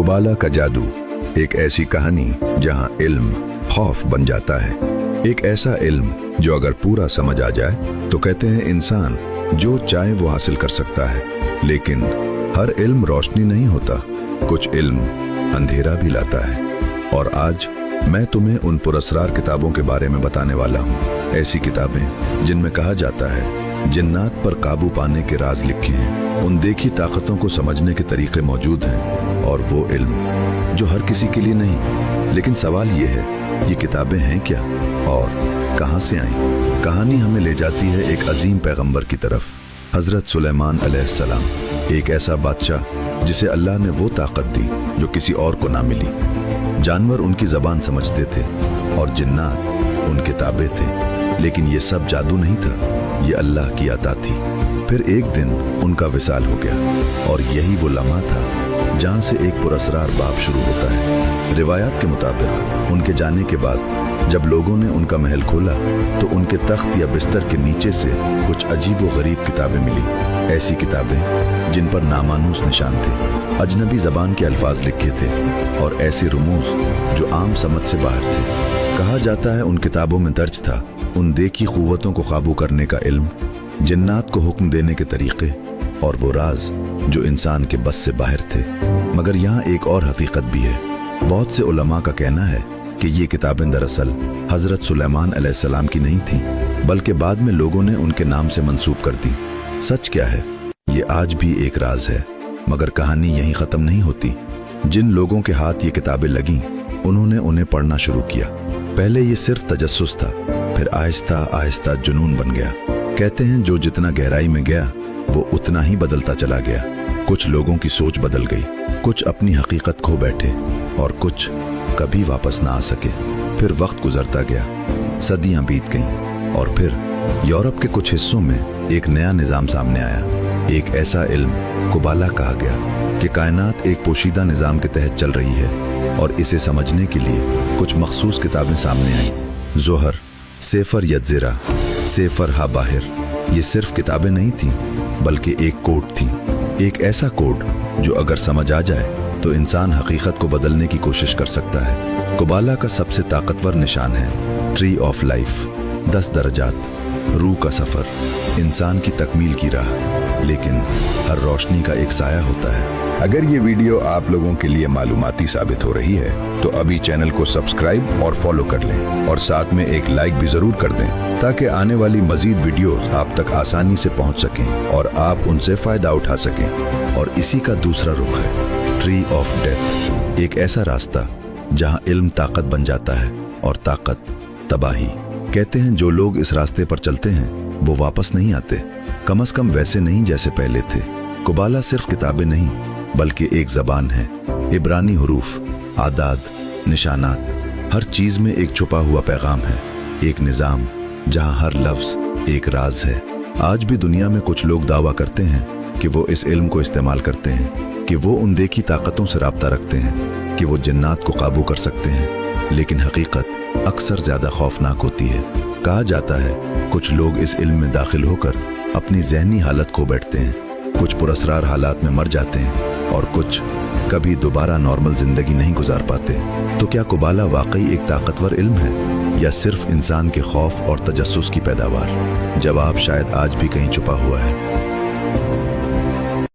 कुबाला का जादू, एक ऐसी कहानी जहां इल्म खौफ बन जाता है। एक ऐसा इल्म जो अगर पूरा समझ आ जाए तो कहते हैं इंसान जो चाहे वो हासिल कर सकता है। लेकिन हर इल्म रोशनी नहीं होता, कुछ इल्म अंधेरा भी लाता है। और आज मैं तुम्हें उन पुरस्कार किताबों के बारे में बताने वाला हूँ। ऐसी किताबें जिनमें कहा जाता है जिन्नात पर काबू पाने के राज लिखे हैं, उन देखी ताकतों को समझने के तरीके मौजूद हैं, और वो इल्म जो हर किसी के लिए नहीं। लेकिन सवाल ये है, ये किताबें हैं क्या और कहाँ से आईं? कहानी हमें ले जाती है एक अजीम पैगंबर की तरफ, हजरत सुलेमान अलैहिस्सलाम, एक ऐसा बादशाह जिसे अल्लाह ने वो ताकत दी जो किसी और को ना मिली। जानवर उनकी जबान समझते थे और जिन्नात उनके ताबे थे, लेकिन ये सब जादू नहीं था, ये अल्लाह की अता थी। फिर एक दिन उनका विसाल हो गया, और यही वो लम्हा था जहाँ से एक पुरस्कार बाब शुरू होता है। रिवायात के मुताबिक उनके जाने के बाद जब लोगों ने उनका महल खोला तो उनके तख्त या बिस्तर के नीचे से कुछ अजीब व गरीब किताबें मिली। ऐसी किताबें जिन पर नामानूस निशान थे, अजनबी जबान के अल्फाज लिखे थे, और ऐसे रुमूज जो आम समझ से बाहर थे। कहा जाता है उन किताबों में दर्ज था उन देखी क़ुव्वतों को काबू करने का इल्म, जिन्नात को हुक्म देने के तरीके, और वो राज जो इंसान के बस से बाहर थे। मगर यहाँ एक और हकीकत भी है। बहुत से उलमा का कहना है कि ये किताबें दरअसल हजरत सुलेमान अलैहिस्सलाम की नहीं थी, बल्कि बाद में लोगों ने उनके नाम से मंसूब कर दी। सच क्या है, ये आज भी एक राज है। मगर कहानी यहीं ख़त्म नहीं होती। जिन लोगों के हाथ ये किताबें लगीं, उन्होंने उन्हें पढ़ना शुरू किया। पहले ये सिर्फ तजस्सुस था, फिर आहिस्ता आहिस्ता जुनून बन गया। कहते हैं जो जितना गहराई में गया वो उतना ही बदलता चला गया। कुछ लोगों की सोच बदल गई, कुछ अपनी हकीकत खो बैठे, और कुछ कभी वापस ना आ सके। फिर वक्त गुजरता गया, सदियां बीत गईं, और फिर यूरोप के कुछ हिस्सों में एक नया निज़ाम सामने आया। एक ऐसा इल्म कुबाला कहा गया कि कायनात एक पोशीदा निज़ाम के तहत चल रही है, और इसे समझने के लिए कुछ मखसूस किताबें सामने आईं। ज़ोहर, सेफर यज़रा, सेफर हा बाहिर, ये सिर्फ किताबें नहीं थीं, बल्कि एक कोड थी। एक ऐसा कोड जो अगर समझ आ जाए तो इंसान हकीकत को बदलने की कोशिश कर सकता है। कुबाला का सबसे ताकतवर निशान है ट्री ऑफ लाइफ, 10 दर्जात, रूह का सफ़र, इंसान की तकमील की राह। लेकिन हर रोशनी का एक साया होता है। अगर ये वीडियो आप लोगों के लिए मालूमाती साबित हो रही है तो अभी चैनल को सब्सक्राइब और फॉलो कर लें, और साथ में एक लाइक भी जरूर कर दें, ताकि आने वाली मजीद वीडियोस आप तक आसानी से पहुंच सकें और आप उनसे फ़ायदा उठा सकें। और इसी का दूसरा रुख है ट्री ऑफ डेथ, एक ऐसा रास्ता जहां इल्म ताकत बन जाता है और ताकत तबाही। कहते हैं जो लोग इस रास्ते पर चलते हैं वो वापस नहीं आते, कम से कम वैसे नहीं जैसे पहले थे। कुबाला सिर्फ किताबें नहीं, बल्कि एक ज़बान है, इब्रानी हुरूफ, आदाद, निशानात, हर चीज़ में एक छुपा हुआ पैगाम है। एक निज़ाम जहां हर लफ्ज़ एक राज है। आज भी दुनिया में कुछ लोग दावा करते हैं कि वो इस इल्म को इस्तेमाल करते हैं, कि वो उन देखी ताकतों से राब्ता रखते हैं, कि वो जिन्नात को काबू कर सकते हैं। लेकिन हकीकत अक्सर ज़्यादा खौफनाक होती है। कहा जाता है कुछ लोग इस इल्म में दाखिल होकर अपनी ज़हनी हालत खो बैठते हैं, कुछ पुरस्कार हालात में मर जाते हैं, और कुछ कभी दोबारा नॉर्मल जिंदगी नहीं गुजार पाते। तो क्या कुबाला वाकई एक ताकतवर इल्म है, या सिर्फ इंसान के खौफ और तजस्सुस की पैदावार? जवाब शायद आज भी कहीं छुपा हुआ है।